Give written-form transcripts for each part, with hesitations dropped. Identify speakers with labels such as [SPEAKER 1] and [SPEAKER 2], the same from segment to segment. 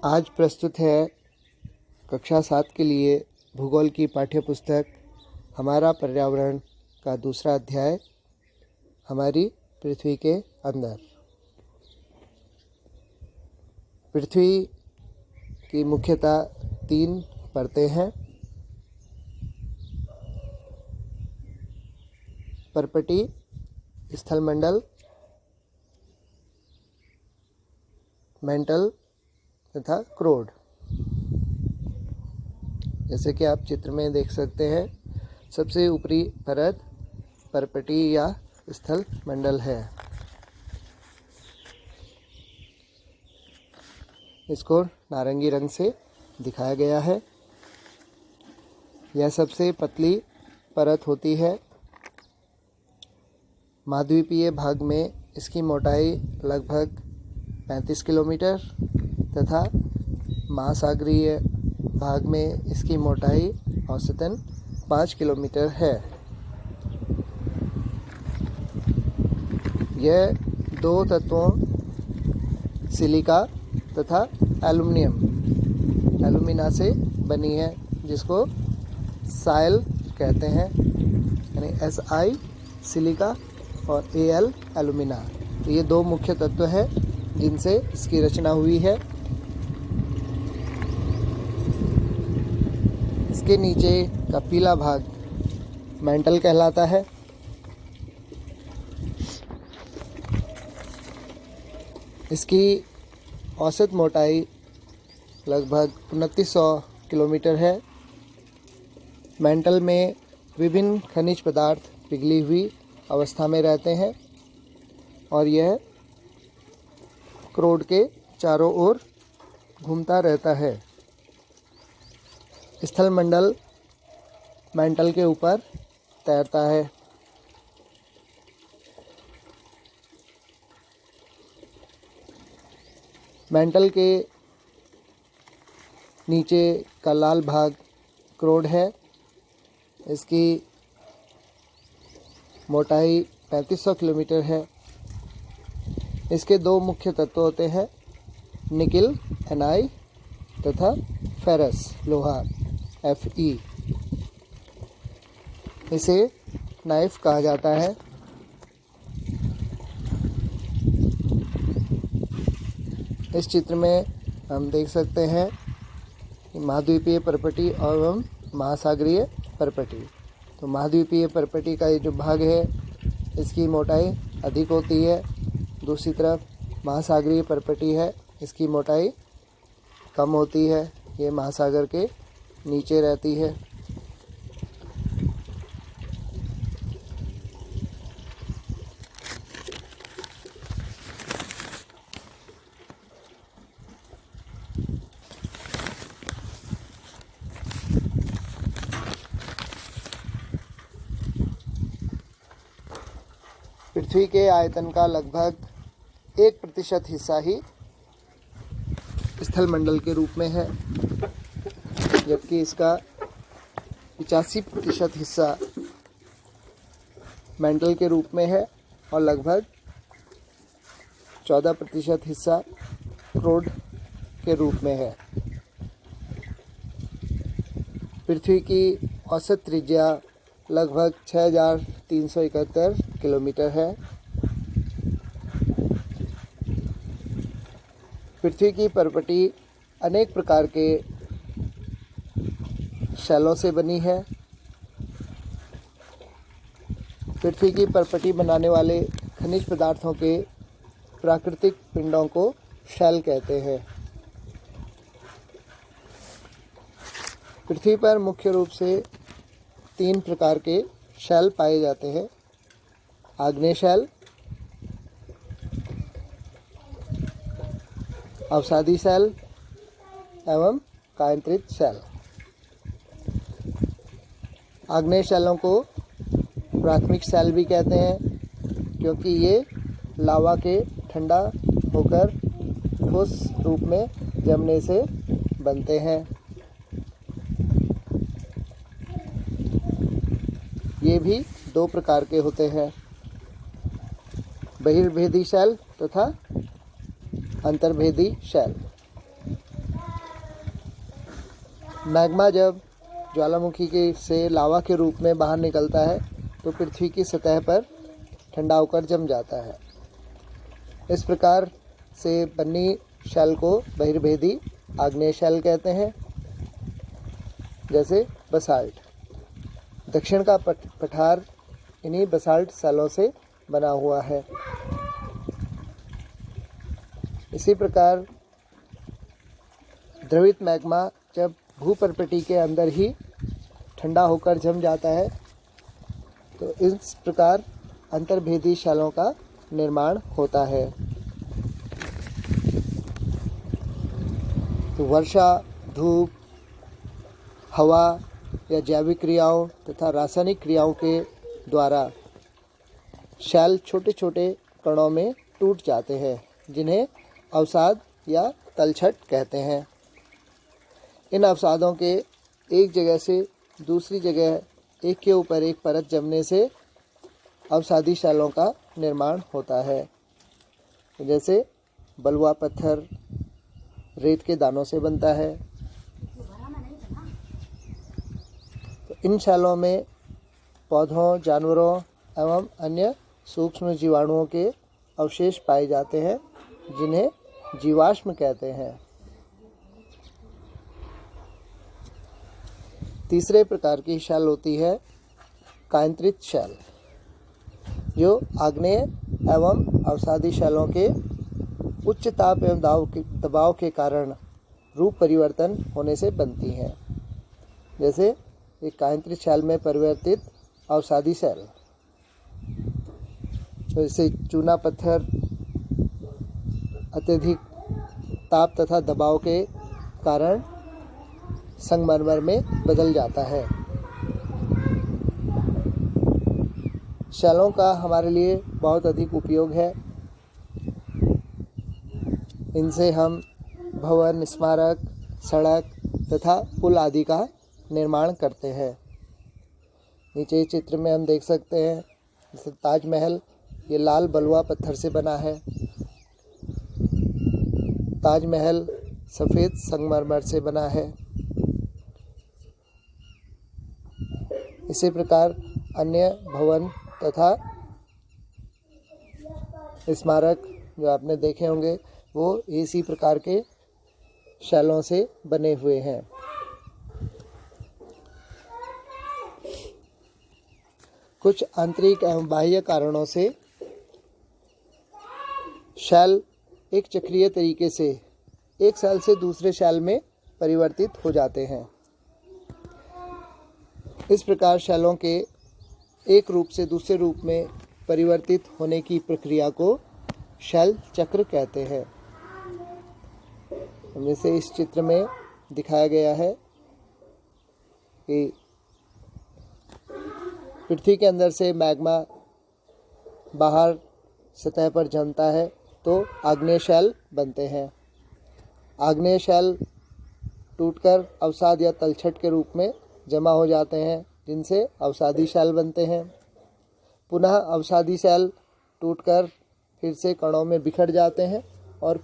[SPEAKER 1] आज प्रस्तुत है कक्षा 7 के लिए भूगोल की पाठ्य पुस्तक हमारा पर्यावरण का दूसरा अध्याय हमारी पृथ्वी के अंदर। पृथ्वी की मुख्यतः 3 परतें हैं। पर्पटी, स्थलमंडल, मेंटल तथा क्रोड। जैसे कि आप चित्र में देख सकते हैं, सबसे ऊपरी परत पर्पटी या स्थल मंडल है। इसको नारंगी रंग से दिखाया गया है। यह सबसे पतली परत होती है। महाद्वीपीय भाग में इसकी मोटाई लगभग 35 किलोमीटर तथा महासागरीय भाग में इसकी मोटाई औसतन 5 किलोमीटर है। यह 2 तत्वों सिलिका तथा एल्यूमिना से बनी है, जिसको साइल कहते हैं, यानी Si सिलिका और Al एल्यूमिना। तो ये 2 मुख्य तत्व हैं जिनसे इसकी रचना हुई है। इसके नीचे का पीला भाग मेंटल कहलाता है। इसकी औसत मोटाई लगभग 2900 किलोमीटर है। मेंटल में विभिन्न खनिज पदार्थ पिघली हुई अवस्था में रहते हैं और यह क्रोड के चारों ओर घूमता रहता है। स्थलमंडल मेंटल के ऊपर तैरता है। मेंटल के नीचे का लाल भाग क्रोड है। इसकी मोटाई 3500 किलोमीटर है। इसके 2 मुख्य तत्व होते हैं, निकिल Ni तथा फेरस लोहा Fe। इसे नाइफ कहा जाता है। इस चित्र में हम देख सकते हैं कि महाद्वीपीय पर्पटी एवं महासागरीय पर्पटी। तो महाद्वीपीय पर्पटी का ये जो भाग है, इसकी मोटाई अधिक होती है। दूसरी तरफ महासागरीय पर्पटी है, इसकी मोटाई कम होती है। ये महासागर के नीचे रहती है। पृथ्वी के आयतन का लगभग 1% हिस्सा ही स्थलमंडल के रूप में है, जबकि इसका 85% हिस्सा मेंटल के रूप में है और लगभग 14% हिस्सा क्रोड के रूप में है। पृथ्वी की औसत त्रिज्या लगभग 6371 किलोमीटर है। पृथ्वी की पर्पटी अनेक प्रकार के शैलों से बनी है। पृथ्वी की पर्पटी बनाने वाले खनिज पदार्थों के प्राकृतिक पिंडों को शैल कहते हैं। पृथ्वी पर मुख्य रूप से 3 प्रकार के शैल पाए जाते हैं, आग्नेय शैल, अवसादी शैल एवं कायांतरित शैल। आग्नेय शैलों को प्राथमिक शैल भी कहते हैं, क्योंकि ये लावा के ठंडा होकर ठोस रूप में जमने से बनते हैं। ये भी 2 प्रकार के होते हैं, बहिर्भेदी शैल तथा अंतर्भेदी शैल। मैग्मा जब ज्वालामुखी के से लावा के रूप में बाहर निकलता है तो पृथ्वी की सतह पर ठंडा होकर जम जाता है। इस प्रकार से बनी शैल को बहिर्भेदी आग्नेय शैल कहते हैं, जैसे बसाल्ट। दक्षिण का पठार इन्हीं बसाल्ट शैलों से बना हुआ है। इसी प्रकार द्रवित मैग्मा जब भूपर्पटी के अंदर ही ठंडा होकर जम जाता है तो इस प्रकार अंतर्भेदी शैलों का निर्माण होता है। तो वर्षा, धूप, हवा या जैविक क्रियाओं तथा रासायनिक क्रियाओं के द्वारा शैल छोटे छोटे कणों में टूट जाते हैं, जिन्हें अवसाद या तलछट कहते हैं। इन अवसादों के एक जगह से दूसरी जगह एक के ऊपर एक परत जमने से अवसादी शैलों का निर्माण होता है। जैसे बलुआ पत्थर रेत के दानों से बनता है। तो इन शैलों में पौधों, जानवरों एवं अन्य सूक्ष्म जीवाणुओं के अवशेष पाए जाते हैं, जिन्हें जीवाश्म कहते हैं। तीसरे प्रकार की शैल होती है कायंत्रित शैल, जो आग्नेय एवं अवसादी शैलों के उच्च ताप एवं दबाव के कारण रूप परिवर्तन होने से बनती हैं। जैसे एक कायंत्रित शैल में परिवर्तित अवसादी शैल, जैसे चूना पत्थर अत्यधिक ताप तथा दबाव के कारण संगमरमर में बदल जाता है। शैलों का हमारे लिए बहुत अधिक उपयोग है। इनसे हम भवन, स्मारक, सड़क तथा पुल आदि का निर्माण करते हैं। नीचे चित्र में हम देख सकते हैं जैसे ताजमहल, ये लाल बलुआ पत्थर से बना है। ताजमहल सफ़ेद संगमरमर से बना है। इसी प्रकार अन्य भवन तथा स्मारक जो आपने देखे होंगे वो इसी प्रकार के शैलों से बने हुए हैं। कुछ आंतरिक एवं बाह्य कारणों से शैल एक चक्रीय तरीके से एक शैल से दूसरे शैल में परिवर्तित हो जाते हैं। इस प्रकार शैलों के एक रूप से दूसरे रूप में परिवर्तित होने की प्रक्रिया को शैल चक्र कहते हैं। जैसे इस चित्र में दिखाया गया है कि पृथ्वी के अंदर से मैग्मा बाहर सतह पर जमता है तो आग्नेय शैल बनते हैं। आग्नेय शैल टूटकर अवसाद या तलछट के रूप में जमा हो जाते हैं, जिनसे अवसादी शैल बनते हैं। पुनः अवसादी शैल टूटकर फिर से कणों में बिखर जाते हैं और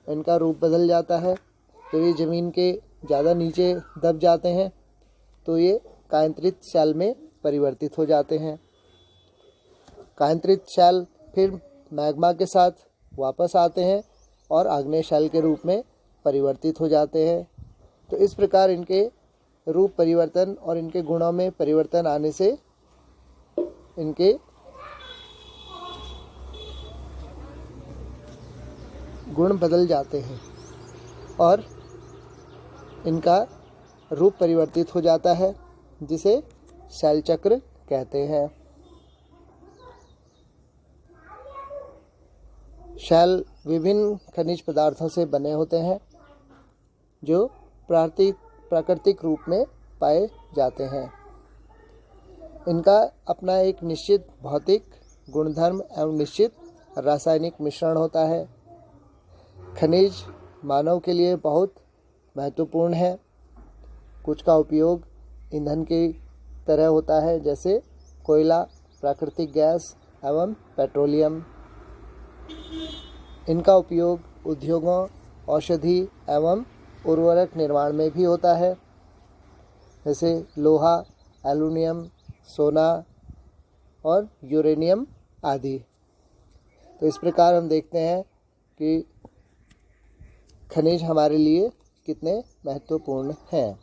[SPEAKER 1] इनका रूप बदल जाता है। तो ये ज़मीन के ज़्यादा नीचे दब जाते हैं तो ये कायंत्रित शैल में परिवर्तित हो जाते हैं। कायंत्रित शैल फिर मैग्मा के साथ वापस आते हैं और आग्नेय शैल के रूप में परिवर्तित हो जाते हैं। तो इस प्रकार इनके रूप परिवर्तन और इनके गुणों में परिवर्तन आने से इनके गुण बदल जाते हैं और इनका रूप परिवर्तित हो जाता है, जिसे शैल चक्र कहते हैं। शैल विभिन्न खनिज पदार्थों से बने होते हैं जो प्राकृतिक रूप में पाए जाते हैं। इनका अपना एक निश्चित भौतिक गुणधर्म एवं निश्चित रासायनिक मिश्रण होता है। खनिज मानव के लिए बहुत महत्वपूर्ण है। कुछ का उपयोग ईंधन की तरह होता है, जैसे कोयला, प्राकृतिक गैस एवं पेट्रोलियम। इनका उपयोग उद्योगों, औषधि एवं उर्वरक निर्माण में भी होता है। जैसे लोहा, एल्युमिनियम, सोना और यूरेनियम आदि। तो इस प्रकार हम देखते हैं कि खनिज हमारे लिए कितने महत्वपूर्ण हैं।